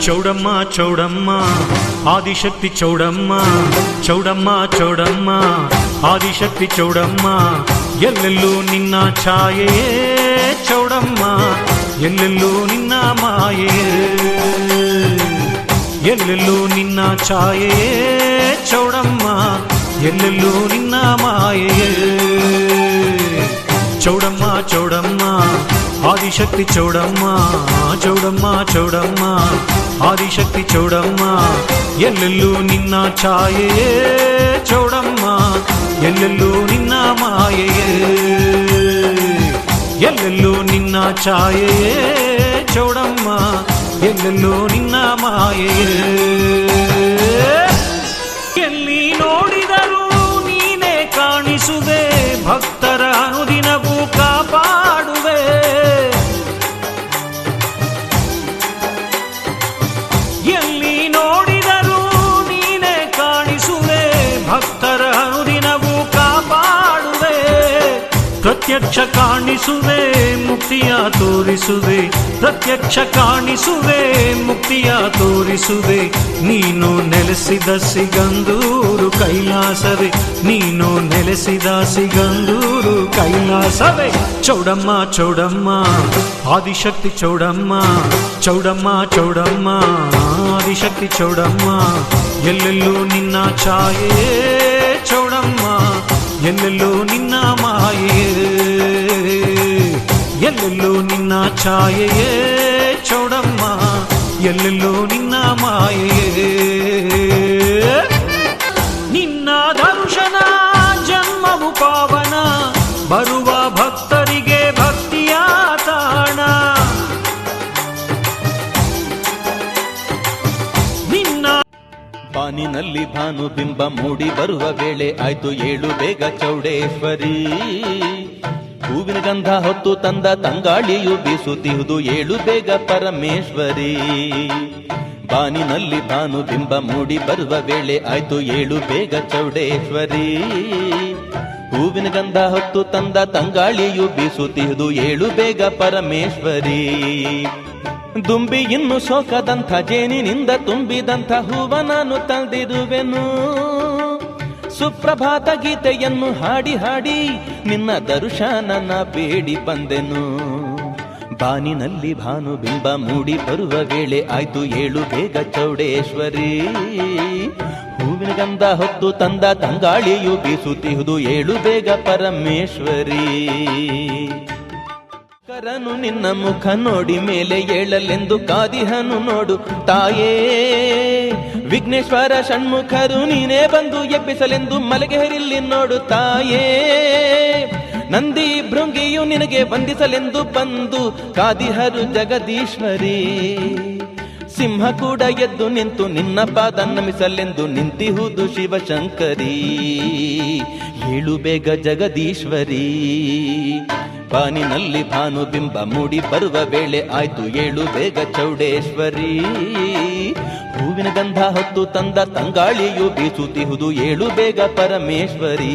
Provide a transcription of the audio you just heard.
ಚೌಡಮ್ಮ ಚೌಡಮ್ಮ ಆದಿಶಕ್ತಿ ಚೌಡಮ್ಮ ಚೌಡಮ್ಮ ಚೌಡಮ್ಮ ಆದಿಶಕ್ತಿ ಚೌಡಮ್ಮ ಎಲ್ಲೆಲ್ಲೂ ನಿನ್ನ ಛಾಯೆಯೇ ಚೌಡಮ್ಮ ಎಲ್ಲೆಲ್ಲೂ ನಿನ್ನ ಮಾಯೆಯೇ ಎಲ್ಲೆಲ್ಲೂ ನಿನ್ನ ಛಾಯೆಯೇ ಚೌಡಮ್ಮ ಎಲ್ಲೆಲ್ಲೂ ನಿನ್ನ ಮಾಯೆಯೇ ಚೌಡಮ್ಮ ಚೌಡಮ್ಮ ಆದಿಶಕ್ತಿ ಚೌಡಮ್ಮ ಚೌಡಮ್ಮ ಚೌಡಮ್ಮ ಆದಿಶಕ್ತಿ ಚೌಡಮ್ಮ ಎಲ್ಲೆಲ್ಲೂ ನಿನ್ನ ಛಾಯೆಯೇ ಚೌಡಮ್ಮ ಎಲ್ಲೆಲ್ಲೂ ನಿನ್ನ ಮಾಯೆಯೇ ಎಲ್ಲೆಲ್ಲೂ ನಿನ್ನ ಛಾಯೆಯೇ ಚೌಡಮ್ಮ ಎಲ್ಲೆಲ್ಲೂ ನಿನ್ನ ಮಾಯೆಯೇ ಎಲ್ಲಿ ನೋಡಿದರೂ ನೀನೇ ಕಾಣಿಸುವೆ ಭಕ್ತರ ಅನುದಿನವೂ ಕಾಪಾಡುವೆ ಎಲ್ಲಿ ನೋಡಿದರೂ ನೀನೇ ಕಾಣಿಸುವೆ ಭಕ್ತರ ಅನುದಿನವೂ ಕಾಪಾಡುವೆ ಪ್ರತ್ಯಕ್ಷ ಕಾಣಿಸುವೆ ಮುಕ್ತಿಯ ತೋರಿಸುವೆ ಪ್ರತ್ಯಕ್ಷ ಕಾಣಿಸುವೆ ಮುಕ್ತಿಯ ತೋರಿಸುವೆ ನೀನು ನೆಲೆಸಿದ ಸಿಗಂದೂರು ಕೈಲಾಸವೇ ನೀನು ನೆಲೆಸಿದ ಸಿಗಂದೂರು ಕೈಲಾಸವೇ ಚೌಡಮ್ಮ ಚೌಡಮ್ಮ ಆದಿಶಕ್ತಿ ಚೌಡಮ್ಮ ಚೌಡಮ್ಮ ಚೌಡಮ್ಮ ಆದಿಶಕ್ತಿ ಚೌಡಮ್ಮ ಎಲ್ಲೆಲ್ಲೂ ನಿನ್ನ ಛಾಯೆಯೇ ಚೌಡಮ್ಮ ಎಲ್ಲೆಲ್ಲೂ ನಿನ್ನ ಮಾಯೆಯೇ ಎಲ್ಲೆಲ್ಲೂ ನಿನ್ನ ಛಾಯೆಯೇ ಚೌಡಮ್ಮ ಎಲ್ಲೆಲ್ಲೂ ನಿನ್ನ ಮಾಯೆಯೇ ನಿನ್ನ ದರ್ಶನ ಜನ್ಮವು ಪಾವನ ಬರುವ ಭಕ್ತರಿಗೆ ಭಕ್ತಿಯ ತಾಣ ಬಾನಿನಲ್ಲಿ ಭಾನುಬಿಂಬ ಮೂಡಿ ಬರುವ ವೇಳೆ ಆಯ್ತು ಏಳು ಬೇಗ ಚೌಡೇಶ್ವರಿ ಹೂವಿನ ಗಂಧ ಹೊತ್ತು ತಂದ ತಂಗಾಳಿಯು ಬೀಸುತ್ತಿಹುದು ಏಳು ಬೇಗ ಪರಮೇಶ್ವರಿ ಬಾನಿನಲ್ಲಿ ಭಾನುಬಿಂಬ ಮೂಡಿ ಬರುವ ವೇಳೆ ಆಯ್ತು ಏಳು ಬೇಗ ಚೌಡೇಶ್ವರಿ ಹೂವಿನ ಗಂಧ ಹೊತ್ತು ತಂದ ತಂಗಾಳಿಯು ಬೀಸುತ್ತಿಹುದು ಏಳು ಬೇಗ ಪರಮೇಶ್ವರಿ ದುಂಬಿ ಇನ್ನು ಶೋಕದಂಥ ಜೇನಿನಿಂದ ತುಂಬಿದಂಥ ಹೂವ ನಾನು ತಂದಿರುವೆನು ಸುಪ್ರಭಾತ ಗೀತೆಯನ್ನು ಹಾಡಿ ಹಾಡಿ ನಿನ್ನ ದರ್ಶನನ ಬೇಡಿ ಬಂದೆನು ಬಾನಿನಲ್ಲಿ ಭಾನುಬಿಂಬ ಮೂಡಿ ಬರುವ ವೇಳೆ ಆಯ್ತು ಏಳು ಬೇಗ ಚೌಡೇಶ್ವರಿ ಹೂವಿನ ಗಂಧ ಹೊತ್ತು ತಂದ ತಂಗಾಳಿಯು ಬೀಸುತ್ತಿಹುದು ಏಳು ಬೇಗ ಪರಮೇಶ್ವರಿ ಕರನು ನಿನ್ನ ಮುಖ ನೋಡಿ ಮೇಲೆ ಏಳಲೆಂದು ಕಾದಿಹನು ನೋಡು ತಾಯೇ ವಿಘ್ನೇಶ್ವರ ಷಣ್ಮುಖರು ನೀನೇ ಬಂದು ಎಬ್ಬಿಸಲೆಂದು ಮಲಗೆಹರಿಲ್ಲಿ ನೋಡು ತಾಯೇ ನಂದಿ ಭೃಂಗಿಯು ನಿನಗೆ ವಂದಿಸಲೆಂದು ಬಂದು ಕಾದಿಹರು ಜಗದೀಶ್ವರಿ ಸಿಂಹ ಕೂಡ ಎದ್ದು ನಿಂತು ನಿನ್ನ ಪಾದ ನಮಿಸಲೆಂದು ನಿಂತಿಹುದು ಶಿವಶಂಕರಿ ಏಳು ಬೇಗ ಜಗದೀಶ್ವರಿ ಬಾನಿನಲ್ಲಿ ಭಾನುಬಿಂಬ ಮೂಡಿ ಬರುವ ವೇಳೆ ಆಯ್ತು ಏಳು ಬೇಗ ಚೌಡೇಶ್ವರಿ ಹೂವಿನ ಗಂಧ ಹೊತ್ತು ತಂದ ತಂಗಾಳಿಯು ಬೀಸುತ್ತಿಹುದು ಏಳು ಬೇಗ ಪರಮೇಶ್ವರಿ